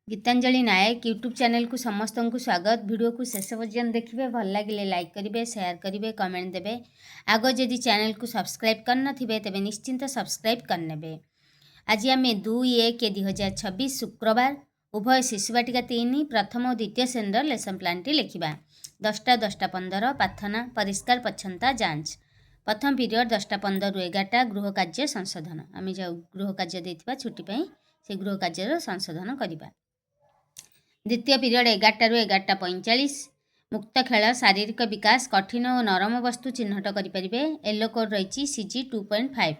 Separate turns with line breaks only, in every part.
गीतांजलि नायक YouTube channel को समस्त को स्वागत। वीडियो को शेष पर्यंत देखिए, भल लगे लाइक करेंगे, शेयर करेंगे, कमेंट देवे। आग जदि चैनल को सब्सक्राइब करन तेज निश्चिंत सब्सक्राइब करने। आज आम 2/1/2026 शुक्रवार उभय शिशुवाटिका 3 प्रथम और द्वितीय श्रेणी लेसन प्लान टी लिखा। 10टा 10:15 प्रार्थना परिष्कार पछंता जांच। प्रथम पीरियड 10:15 ରୁ 11ଟା गृह कार्य संशोधन। आम जाऊ गृह कार्य देथिबा छुट्टी से गृह कार्य संशोधन करवा। द्वितीय पीरियड 11ଟା ରୁ 11:45 मुक्त खेल शारीरिक विकास कठिन और नरम वस्तु चिन्हट करें। येलो कोड रही CG 2.5।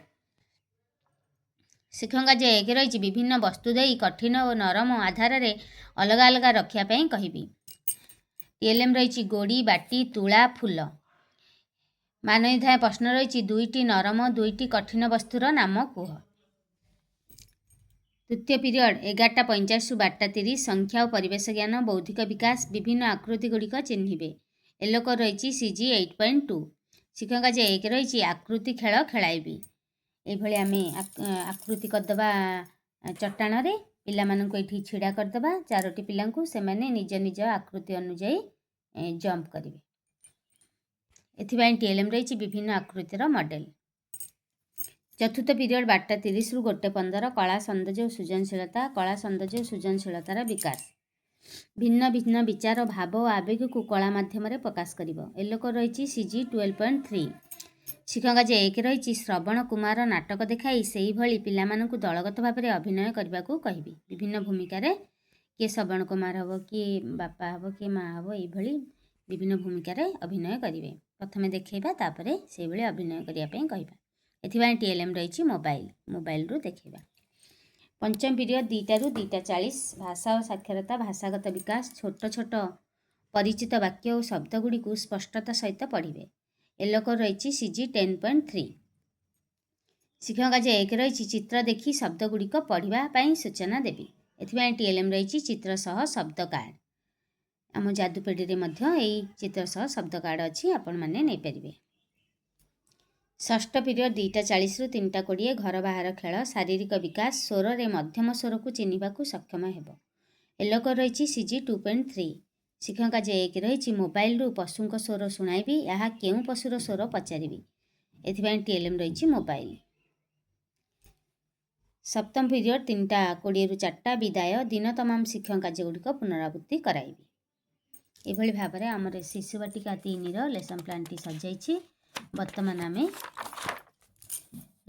शिक्षक कार्य 1 रही विभिन्न वस्तु दे कठिन और नरम आधार में अलग अलग रखापी कहबी। TLM रही गोड़ी बाटी तुला फूल। मानवीय प्रश्न रही 2टी नरम 2टी कठिन वस्तुर नाम कुह। तृतीय पीरियड 11:50 ରୁ 12:30 संख्या और परिवेश ज्ञान बौद्धिक विकास विभिन्न आकृति गुड़िक चिन्हे। येलो कोड रही CG 8.2। शिक्षक कार्य 1 रही आकृति खेल खेलाइबी। ये आम आकृति करदे चट्टाण पे छिड़ा करदे 4टी पिला से निज निज आकृति अनुजाई जंप करेंगे। एथिपाई TLM रही विभिन्न आकृतिर मॉडल। चतुर्थ पीरियड 12:30 ରୁ 1:15 कला सौंदर्य और सृजनशीलता कला सौंदर्य और सृजनशीलतार विकास भिन्न भिन्न विचार भाव और आवेग को कला माध्यम प्रकाश कर। येलो कोड रही CG 12.3। शिक्षक कार्य 1 रही श्रवण कुमार नाटक देखाई से ही पिलामानंकु दलगत भाव में अभिनय करने को कहबी। विभिन्न भूमिकार किए श्रवण कुमार हम किए बापा हम किए माँ हम ये विभिन्न भूमिकार अभिनय करेंगे। प्रथम देखा तापर से अभिनय करने कहवा। एथिपाई TLM रही मोबाइल रु देखा। पंचम पीरियड 2टा ରୁ 2:40 भाषा और साक्षरता भाषागत विकास छोट छोट परिचित वाक्य और शब्दगुड़ी को स्पष्टता सहित पढ़े। येलो कोड रही CG 10.3। शिक्षक कार्य 1 रही चित्र देखी शब्दगुड़िक पढ़ाई सूचना देवी। एथिपाई TLM रही चित्र सह शब्द कार्ड। आम जादुपेढ़ी में चित्र सह शब्द कार्ड अच्छी आपण मैंने नहीं पारे। षष्ठ पीरियड 2:40 ରୁ 3:20 घर बाहर खेल शारीरिक विकास स्वर रे मध्यम स्वर को चिन्हवा को सक्षम हेब। येलो कोड रही CG 2.3। शिक्षक कार्य 1 रही मोबाइल रु पशु स्वर शुणाइबी यहाँ केउं पशुर स्वर पचारि। एथिपाई TLM रही मोबाइल। सप्तम पीरियड 3:20 ରୁ 4ଟା विदाय दिन तमाम शिक्षक कार्य गुड़िक पुनरावृत्ति कराइबी। एभली भाव में आमर शिशुवाटिका 3 लेसन प्लान टी सजाई। वर्तमान आम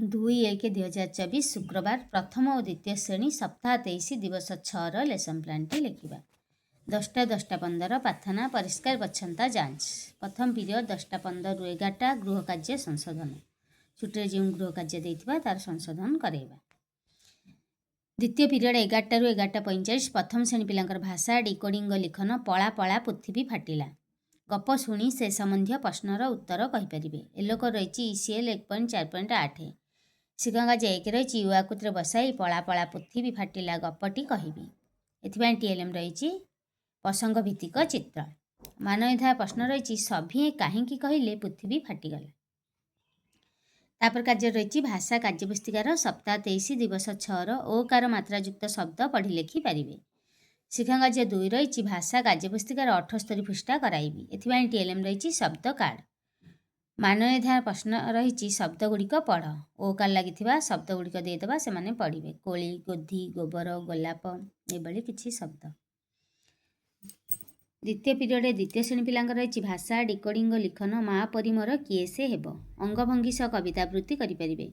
2/1/2024 शुक्रवार प्रथम और द्वितीय श्रेणी सप्ताह 23 दिवस 6 लेसन प्लान टी लिखा। 10टा 10:15 प्रार्थना परिष्कार पछंता जांच। प्रथम पीरियड 10:15 ରୁ 11ଟା गृह कार्य संशोधन छुट्टी जो गृह कार्य देथिबा तार संशोधन कराइबा। द्वितीय पीरियड 11ଟା ରୁ 11:45 प्रथम श्रेणी पिलांकर भाषा डिकोडिंग लिखन पला पला पृथ्वी फाटिला गप शुणी से संबंधी प्रश्नर उत्तर कहींपारे। येलो कोड रही ECL 1.4.8। शिक्षक कार्य 1 रही यू आकृति बसाई पला पला पृथ्वी फाटिला गपटी कहबी। एथिपाई TLM रही प्रसंग भित्तिक चित्र। मानवीय प्रश्न रही सभी कहीं कहले पृथ्वी फाटिगला। तापर कार्य रही भाषा कार्यपुस्तिकार सप्ताह 23 दिवस 6 ओकार मात्रायुक्त शब्द पढ़ी लिखि पारे। शिक्षक कार्य 2 रही भाषा कार्यपुस्तिकार 78 पृष्ठा कराइबी। एथिपाई TLM रही शब्द कार्ड। मानवीय प्रश्न रही शब्द गुड़िक पढ़ ओकार लगी शब्द गुड़िक देदेबा से माने पढ़े। कोली गोधी गोबर गोलाप ये किसी शब्द। द्वितीय पीरियड द्वितीय श्रेणी पिलांकर रही भाषा डिकोडिंग लिखन माँ परी मोर किए से हेब अंगभंगी सह कवितावृत्ति करें।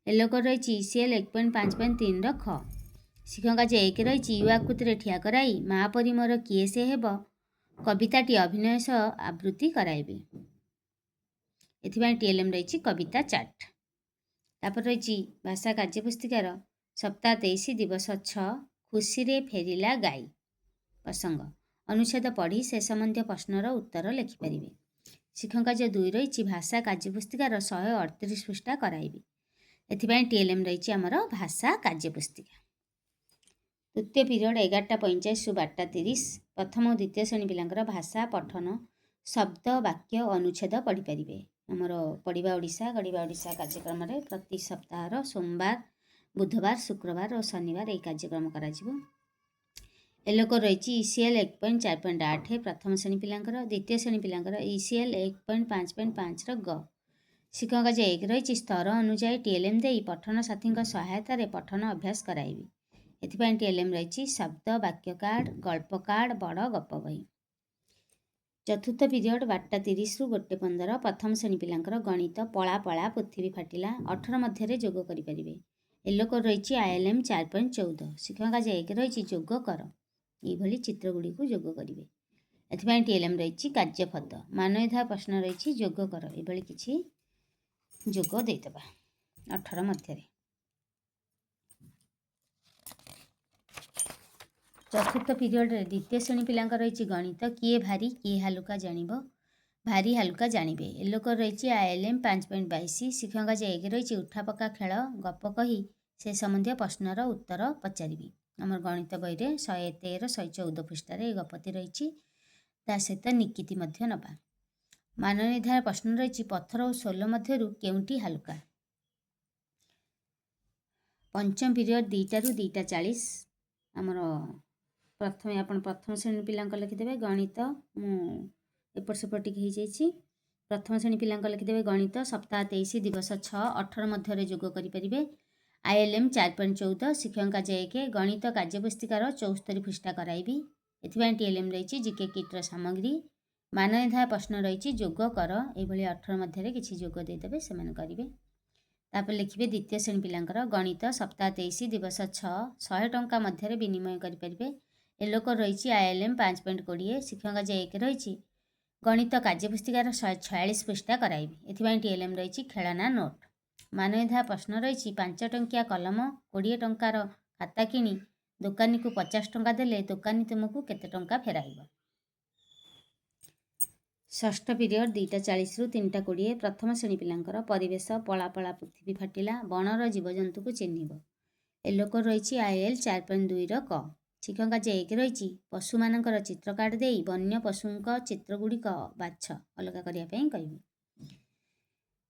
येलो कोड रही ECL 1.5.3 ख। शिक्षक कार्य 1 रही यू आकृति ठिया कराई माँ परी मोर किए से हेब कविताटी अभिनय सह आवृत्ति कराइबे। एथिपाई TLM रही कविता चार्ट। तापर रही भाषा कार्यपुस्तिकार सप्ताह 23 दिवस 6 खुशी रे फेरिला गाई प्रसंग अनुच्छेद पढ़ी से संबंधी प्रश्नर उत्तर लिखिपारे। शिक्षक कार्य 2 रही भाषा कार्यपुस्तिकार 138 पृष्ठा कराइबी। एथिपाई TLM रही आमर भाषा कार्यपुस्तिका। तृतीय पीरियड 11:45 ରୁ 12:30 प्रथम और द्वितीय श्रेणी पिलांकर भाषा पठन शब्द वाक्य अनुच्छेद पढ़ी पारे। आमर पढ़ा ओडिशा गढ़ा ओडिशा कार्यक्रम प्रति सप्ताह सोमवार बुधवार शुक्रवार और शनिवार यह कार्यक्रम करा। ଏଲୋକ ରହିଛି ECL 1.4.8 ପ୍ରଥମ ଶ୍ରେଣୀ ପିଲାଙ୍କର। ଦ୍ୱିତୀୟ ଶ୍ରେଣୀ ପିଲାଙ୍କର ECL 1.5.5ର ଗ। ଶିକ୍ଷକ ଯେ 1 ରହିଛି ସ୍ତର ଅନୁଯାୟୀ TLM ଦେଇ ପଠନ ସାଥୀଙ୍କ ସହାୟତାରେ ପଠନ ଅଭ୍ୟାସ କରାଇବି। ଏଥିପାଇଁ TLM ରହିଛି ଶବ୍ଦ ବାକ୍ୟ କାର୍ଡ଼, ଗଳ୍ପ କାର୍ଡ଼, ବଡ଼ ଗପ ବହି। ଚତୁର୍ଥ ପିରିୟଡ଼ 12:30ରୁ 1:15 ପ୍ରଥମ ଶ୍ରେଣୀ ପିଲାଙ୍କର ଗଣିତ ପଳା ପଳା ପୃଥିବୀ ଫାଟିଲା 18 ମଧ୍ୟରେ ଯୋଗ କରିପାରିବେ। ଏଲୋକ ରହିଛି ILM 4.14। ଶିକ୍ଷକ ଯେ 1 ରହିଛି ଯୋଗ କର। ଏଇଭଳି ଚିତ୍ରଗୁଡ଼ିକୁ ଯୋଗ କରିବେ। ଏଥିପାଇଁ TLM ରହିଛି କାର୍ଯ୍ୟପଦ। ମାନଇଧା ପ୍ରଶ୍ନ ରହିଛି ଯୋଗ କର। ଏଭଳି କିଛି ଯୋଗ ଦେଇଦେବା 18 ମଧ୍ୟରେ। ଚତୁର୍ଥ ପିରିୟଡ଼ରେ ଦ୍ୱିତୀୟ ଶ୍ରେଣୀ ପିଲାଙ୍କର ରହିଛି ଗଣିତ କିଏ ଭାରି କିଏ ହାଲୁକା ଜାଣିବ। ଭାରି ହାଲୁକା ଜାଣିବେ। ଏଲୋକ ରହିଛି ILM 5.22। ଶିକ୍ଷକ ଯେ 1 ରହିଛି ଉଠା ପକା ଖେଳ ଗପ କହି ସେ ସମ୍ବନ୍ଧୀୟ ପ୍ରଶ୍ନର ଉତ୍ତର ପଚାରିବି। ଆମର ଗଣିତ ବହିରେ 113, 114 ପୃଷ୍ଠାରେ ଏ ଗପଟି ରହିଛି। ତା ସହିତ ନିକିତି ମଧ୍ୟ ନେବା। ମାନ ନିର୍ଦ୍ଧାରଣ ପ୍ରଶ୍ନ ରହିଛି ପଥର ଓ ସୋଲ ମଧ୍ୟରୁ କେଉଁଟି ହାଲୁକା। ପଞ୍ଚମ ପିରିୟଡ଼ 2ଟାରୁ 2:40। ଆମର ପ୍ରଥମେ ଆପଣ ପ୍ରଥମ ଶ୍ରେଣୀ ପିଲାଙ୍କ ଲେଖିଦେବେ ଗଣିତ। ମୁଁ ଏପଟ ସେପଟ ଟିକେ ହେଇଯାଇଛି। ପ୍ରଥମ ଶ୍ରେଣୀ ପିଲାଙ୍କ ଲେଖିଦେବେ ଗଣିତ ସପ୍ତାହ 23 ଦିବସ 6 18 ମଧ୍ୟରେ ଯୋଗ କରିପାରିବେ। ILM 4.14। ଶିକ୍ଷକ ଯେ 1 ଗଣିତ କାର୍ଯ୍ୟପୁସ୍ତିକାର 74 ପୃଷ୍ଠା କରାଇବି। ଏଥିପାଇଁ TLM ରହିଛି GK କିଟ୍ର ସାମଗ୍ରୀ। ମାନ ନିର୍ଦ୍ଧାରଣ ପ୍ରଶ୍ନ ରହିଛି ଯୋଗ କର। ଏଇଭଳି 18 ମଧ୍ୟରେ କିଛି ଯୋଗ ଦେଇଦେବେ ସେମାନେ କରିବେ। ତାପରେ ଲେଖିବେ ଦ୍ୱିତୀୟ ଶ୍ରେଣୀ ପିଲାଙ୍କର ଗଣିତ ସପ୍ତାହ 23 ଦିବସ 6 100 ଟଙ୍କା ମଧ୍ୟରେ ବିନିମୟ କରିପାରିବେ। ଏଲୋକ ରହିଛି ILM 5.20। ଶିକ୍ଷକ ଯେ 1 ରହିଛି ଗଣିତ କାର୍ଯ୍ୟପୁସ୍ତିକାର 146 ପୃଷ୍ଠା କରାଇବି। ଏଥିପାଇଁ TLM ରହିଛି ଖେଳନା ନୋଟ୍। ମାନ ନିର୍ଦ୍ଧାରଣ ପ୍ରଶ୍ନ ରହିଛି 5 ଟଙ୍କିଆ କଲମ 20 ଟଙ୍କାର ଖାତା କିଣି ଦୋକାନୀକୁ 50 ଟଙ୍କା ଦେଲେ ଦୋକାନୀ ତୁମକୁ କେତେ ଟଙ୍କା ଫେରାଇବ। ଷଷ୍ଠ ପିରିୟଡ଼ 2:40ରୁ 3:20 ପ୍ରଥମ ଶ୍ରେଣୀ ପିଲାଙ୍କର ପରିବେଶ ପଳା ପଳା ପୃଥିବୀ ଫାଟିଲା ବଣର ଜୀବଜନ୍ତୁକୁ ଚିହ୍ନିବ। ଏଲୋକ ରହିଛି IL 4.2ର କ। ଶିକ୍ଷକ ଯେ 1 ରହିଛି ପଶୁମାନଙ୍କର ଚିତ୍ର କାର୍ଡ଼ ଦେଇ ବନ୍ୟ ପଶୁଙ୍କ ଚିତ୍ରଗୁଡ଼ିକ ବାଛ ଅଲଗା କରିବା ପାଇଁ କହିବି।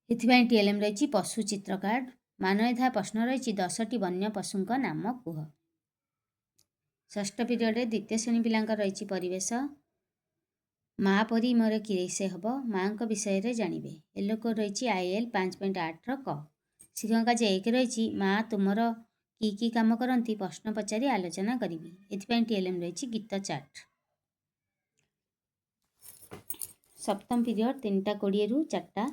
ଏଥିପାଇଁ TLM ରହିଛି ପଶୁ ଚିତ୍ର କାର୍ଡ଼। ମାନ ନିର୍ଦ୍ଧାରଣ ପ୍ରଶ୍ନ ରହିଛି 10ଟି ବନ୍ୟ ପଶୁଙ୍କ ନାମ କୁହ। ଷଷ୍ଠ ପିରିୟଡ଼ରେ ଦ୍ୱିତୀୟ ଶ୍ରେଣୀ ପିଲାଙ୍କର ରହିଛି ପରିବେଶ। ମା ପରି ମୋର କିସେ ହେବ ମାଙ୍କ ବିଷୟରେ ଜାଣିବେ। ଏଲୋକ ରହିଛି IL 5.8ର କ। ଶିକ୍ଷକ ଯେ 1 ରହିଛି ମା ତୁମର କି କାମ କରନ୍ତି ପ୍ରଶ୍ନ ପଚାରି ଆଲୋଚନା କରିବି। ଏଥିପାଇଁ TLM ରହିଛି ଗୀତ ଚାର୍ଟ। ସପ୍ତମ ପିରିୟଡ଼ 3:20ରୁ 4ଟା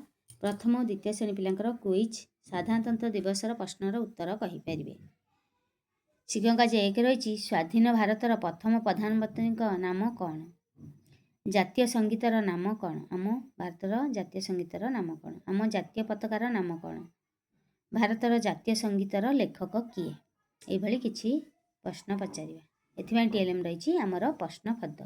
ପ୍ରଥମ ଓ ଦ୍ୱିତୀୟ ଶ୍ରେଣୀ ପିଲାଙ୍କର କୁଇଜ୍ ସାଧାରଣତନ୍ତ୍ର ଦିବସର ପ୍ରଶ୍ନର ଉତ୍ତର କହିପାରିବେ। ଶିକ୍ଷକ ଯେ 1 ରହିଛି ସ୍ୱାଧୀନ ଭାରତର ପ୍ରଥମ ପ୍ରଧାନମନ୍ତ୍ରୀଙ୍କ ନାମ କ'ଣ? ଜାତୀୟ ସଙ୍ଗୀତର ନାମ କ'ଣ? ଆମ ଭାରତର ଜାତୀୟ ସଙ୍ଗୀତର ନାମ କ'ଣ? ଆମ ଜାତୀୟ ପତାକାର ନାମ କ'ଣ? ଭାରତର ଜାତୀୟ ସଙ୍ଗୀତର ଲେଖକ କିଏ? ଏଇଭଳି କିଛି ପ୍ରଶ୍ନ ପଚାରିବା। ଏଥିପାଇଁ TLM ରହିଛି ଆମର ପ୍ରଶ୍ନପଦ।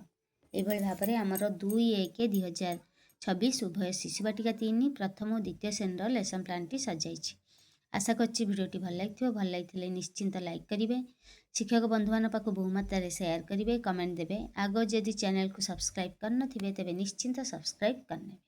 ଏଇଭଳି ଭାବରେ ଆମର 2/1/2026 ଉଭୟ ଶିଶୁ ବାଟିକା 3 ପ୍ରଥମ ଓ ଦ୍ୱିତୀୟ ଶ୍ରେଣୀର ଲେସନ୍ ପ୍ଲାନ୍ଟି ସଜାଇଛି। ଆଶା କରୁଛି ଭିଡ଼ିଓଟି ଭଲ ଲାଗିଥିବ। ଭଲ ଲାଗିଥିଲେ ନିଶ୍ଚିନ୍ତ ଲାଇକ୍ କରିବେ। ଶିକ୍ଷକ ବନ୍ଧୁମାନଙ୍କ ପାଖକୁ ବହୁମାତ୍ରାରେ ସେୟାର କରିବେ, କମେଣ୍ଟ ଦେବେ। ଆଗ ଯଦି ଚ୍ୟାନେଲକୁ ସବସ୍କ୍ରାଇବ୍ କରିନଥିବେ ତେବେ ନିଶ୍ଚିନ୍ତ ସବସ୍କ୍ରାଇବ୍ କରିନେବେ।